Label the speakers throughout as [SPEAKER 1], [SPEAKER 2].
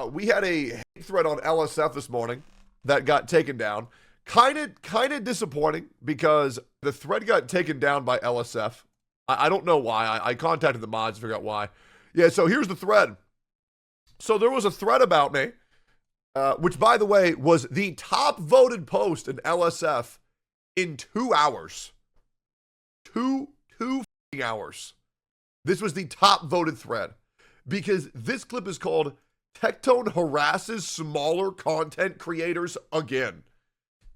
[SPEAKER 1] We had a hate thread on LSF this morning that got taken down. Kind of disappointing because the thread got taken down by LSF. I don't know why. I contacted the mods to figure out why. Yeah, so here's the thread. So there was a thread about me, which, by the way, was the top voted post in LSF in 2 hours. Two hours. This was the top voted thread because this clip is called Tectone Harasses Smaller Content Creators Again.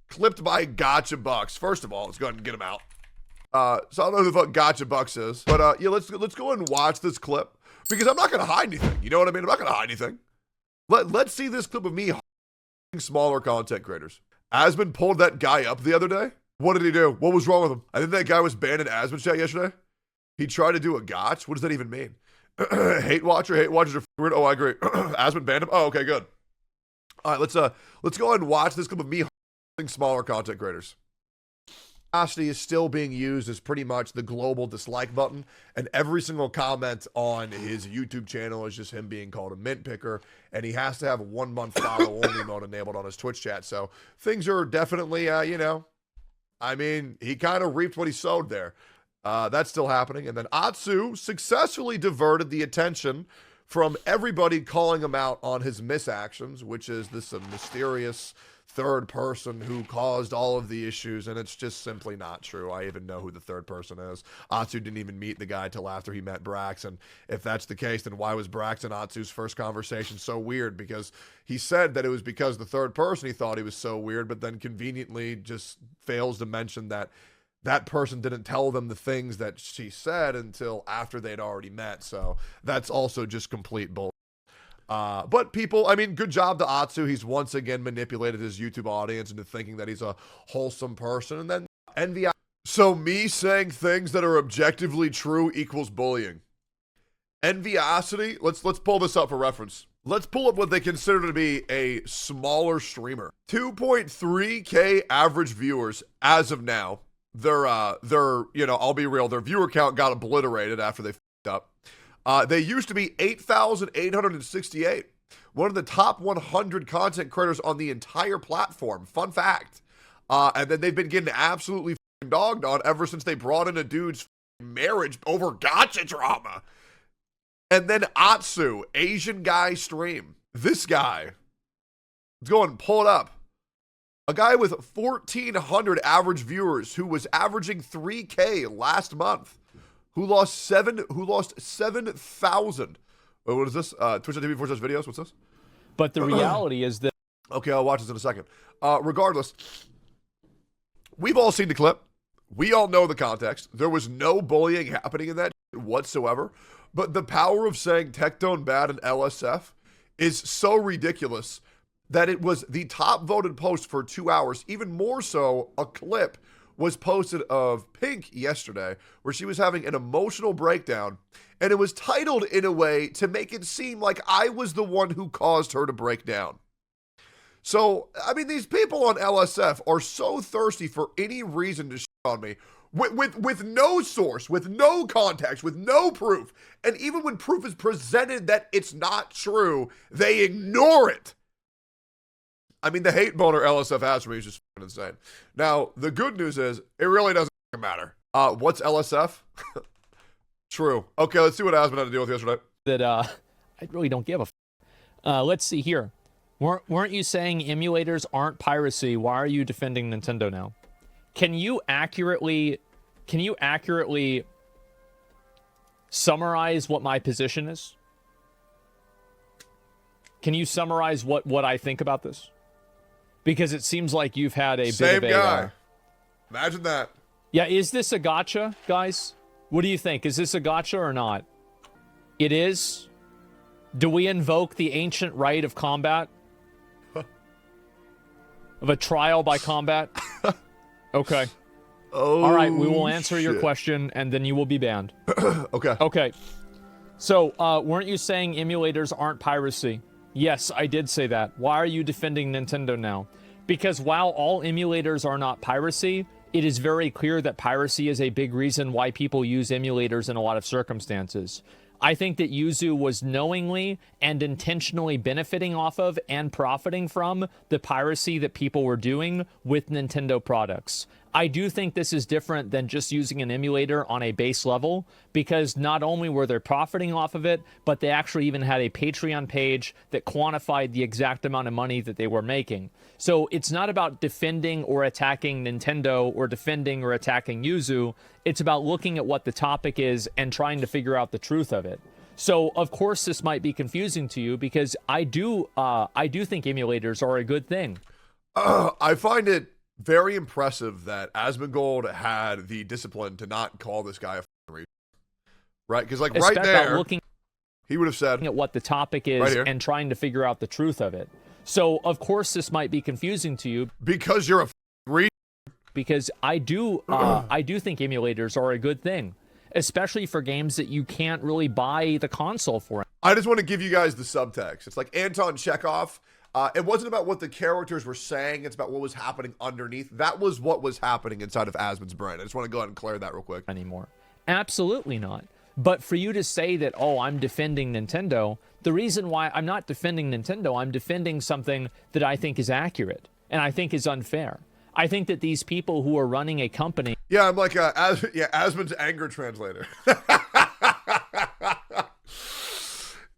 [SPEAKER 1] Clipped by 𝗧𝗪𝗧𝗖𝗛. First of all, let's go ahead and get him out. So I don't know who the fuck 𝗧𝗪𝗧𝗖𝗛 is, but yeah, let's go ahead and watch this clip because I'm not gonna hide anything. You know what I mean? I'm not gonna hide anything. Let's see this clip of me smaller content creators. Asmon pulled that guy up the other day. What did he do? What was wrong with him? I think that guy was banned in Asmon chat yesterday. He tried to do a gotch. What does that even mean? Hate watchers are weird. Oh, I agree. Asmon banned him. Oh, okay, good. All right, let's go ahead and watch this clip of me smaller content creators. Velocity is still being used as pretty much the global dislike button, and every single comment on his YouTube channel is just him being called a mint picker, and he has to have a 1 month follow only mode enabled on his Twitch chat. So things are definitely, you know, I mean, he kind of reaped what he sowed there. That's still happening. And then 𝗧𝗪𝗧𝗖𝗛 successfully diverted the attention from everybody calling him out on his misactions, which is this mysterious third person who caused all of the issues, and it's just simply not true. I even know who the third person is. 𝗧𝗪𝗧𝗪 didn't even meet the guy till after he met Brax, and if that's the case, then why was Brax and 𝗧𝗪𝗧𝗪's first conversation so weird? Because he said that it was because the third person he thought he was so weird, but then conveniently just fails to mention that that person didn't tell them the things that she said until after they'd already met. So that's also just complete bull. But people, I mean, good job to 𝗧𝗪𝗧𝗪. He's once again manipulated his YouTube audience into thinking that he's a wholesome person, and then envy. So me saying things that are objectively true equals bullying. Enviosity. Let's pull this up for reference. Let's pull up what they consider to be a smaller streamer. 2.3K average viewers as of now. They're, you know, I'll be real, their viewer count got obliterated after they f***ed up. They used to be 8,868. One of the top 100 content creators on the entire platform. Fun fact. And then they've been getting absolutely dogged on ever since they brought in a dude's marriage over gotcha drama. And then 𝗧𝗪𝗧𝗖𝗛, Asian guy stream. This guy. Let's go and pull it up. A guy with 1,400 average viewers who was averaging 3K last month. Who lost 7,000. What is this? Twitch.tv/videos. What's this?
[SPEAKER 2] But the reality is that.
[SPEAKER 1] Okay, I'll watch this in a second. Regardless, we've all seen the clip. We all know the context. There was no bullying happening in that whatsoever. But the power of saying Tectone bad in LSF is so ridiculous that it was the top voted post for 2 hours. Even more so, a clip was posted of Pink yesterday where she was having an emotional breakdown, and it was titled in a way to make it seem like I was the one who caused her to break down. So, I mean, these people on LSF are so thirsty for any reason to shit on me with no source, with no context, with no proof. And even when proof is presented that it's not true, they ignore it. I mean, the hate boner LSF has for me is just insane. Now, the good news is, it really doesn't matter. What's LSF? True. Okay, let's see what Asmon had to deal with yesterday.
[SPEAKER 2] That I really don't give a let's see here. Weren't you saying emulators aren't piracy? Why are you defending Nintendo now? Can you accurately summarize what my position is? Can you summarize what I think about this? Because it seems like you've had a
[SPEAKER 1] Same
[SPEAKER 2] bit of a...
[SPEAKER 1] guy. Imagine that.
[SPEAKER 2] Yeah, is this a gotcha, guys? What do you think? Is this a gotcha or not? It is? Do we invoke the ancient right of combat? Of a trial by combat? Okay.
[SPEAKER 1] Oh,
[SPEAKER 2] all right, we will answer your question, and then you will be banned.
[SPEAKER 1] Okay.
[SPEAKER 2] Okay. So, weren't you saying emulators aren't piracy? Yes, I did say that. Why are you defending Nintendo now? Because while all emulators are not piracy, it is very clear that piracy is a big reason why people use emulators in a lot of circumstances. I think that Yuzu was knowingly and intentionally benefiting off of and profiting from the piracy that people were doing with Nintendo products. I do think this is different than just using an emulator on a base level, because not only were they profiting off of it, but they actually even had a Patreon page that quantified the exact amount of money that they were making. So it's not about defending or attacking Nintendo or defending or attacking Yuzu. It's about looking at what the topic is and trying to figure out the truth of it. So of course this might be confusing to you, because I do think emulators are a good thing.
[SPEAKER 1] I find it very impressive that Asmongold had the discipline to not call this guy a reader, right? Because like right there, he would have said
[SPEAKER 2] at what the topic is
[SPEAKER 1] right
[SPEAKER 2] and trying to figure out the truth of it. So of course this might be confusing to you,
[SPEAKER 1] because you're a reader.
[SPEAKER 2] Because I do think emulators are a good thing, especially for games that you can't really buy the console for.
[SPEAKER 1] I just want to give you guys the subtext. It's like Anton Chekhov. It wasn't about what the characters were saying. It's about what was happening underneath. That was what was happening inside of Asmon's brain. I just want to go ahead and clear that real quick.
[SPEAKER 2] Anymore. Absolutely not. But for you to say that, oh, I'm defending Nintendo, the reason why I'm not defending Nintendo, I'm defending something that I think is accurate and I think is unfair. I think that these people who are running a company...
[SPEAKER 1] Yeah, I'm like Asmon's anger translator.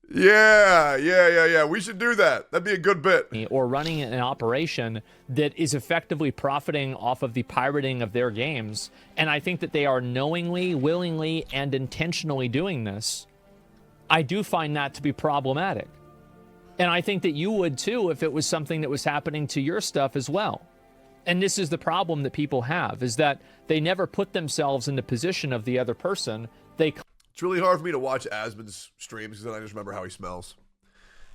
[SPEAKER 1] Yeah. We should do that. That'd be a good bit.
[SPEAKER 2] Or running an operation that is effectively profiting off of the pirating of their games. And I think that they are knowingly, willingly, and intentionally doing this. I do find that to be problematic. And I think that you would too if it was something that was happening to your stuff as well. And this is the problem that people have, is that they never put themselves in the position of the other person.
[SPEAKER 1] It's really hard for me to watch Asmon's streams because then I just remember how he smells.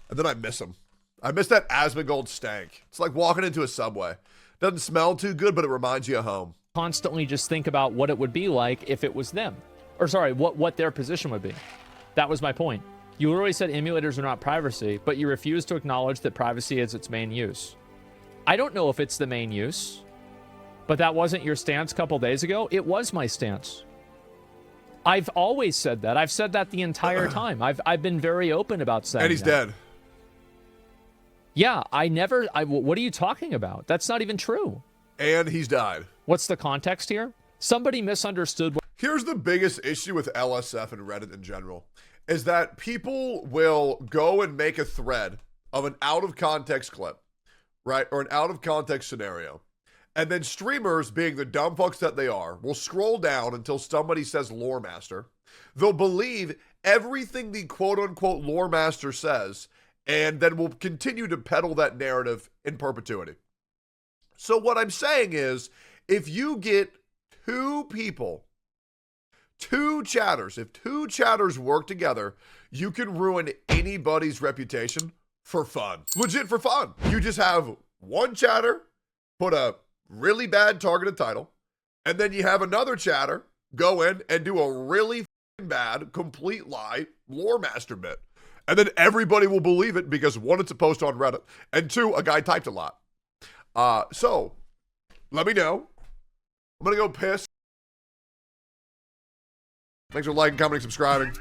[SPEAKER 1] And then I miss him. I miss that Asmongold stank. It's like walking into a Subway. Doesn't smell too good, but it reminds you of home.
[SPEAKER 2] Constantly just think about what it would be like if it was them. Or sorry, what their position would be. That was my point. You literally said emulators are not privacy, but you refuse to acknowledge that privacy is its main use. I don't know if it's the main use, but that wasn't your stance a couple days ago. It was my stance. I've always said that. I've said that the entire time. I've been very open about saying that.
[SPEAKER 1] And he's dead.
[SPEAKER 2] Yeah, what are you talking about? That's not even true.
[SPEAKER 1] And he's died.
[SPEAKER 2] What's the context here? Somebody misunderstood.
[SPEAKER 1] Here's the biggest issue with LSF and Reddit in general, is that people will go and make a thread of an out-of-context clip, right? Or an out-of-context scenario. And then streamers, being the dumb fucks that they are, will scroll down until somebody says lore master. They'll believe everything the quote-unquote lore master says, and then will continue to peddle that narrative in perpetuity. So what I'm saying is, if you get two people, two chatters, if two chatters work together, you can ruin anybody's reputation for fun. Legit for fun. You just have one chatter put a really bad targeted title, and then you have another chatter go in and do a really bad complete lie lore master bit, and then everybody will believe it because one, it's a post on Reddit, and two, a guy typed a lot. So let me know. I'm gonna go piss. Thanks for liking, commenting, subscribing.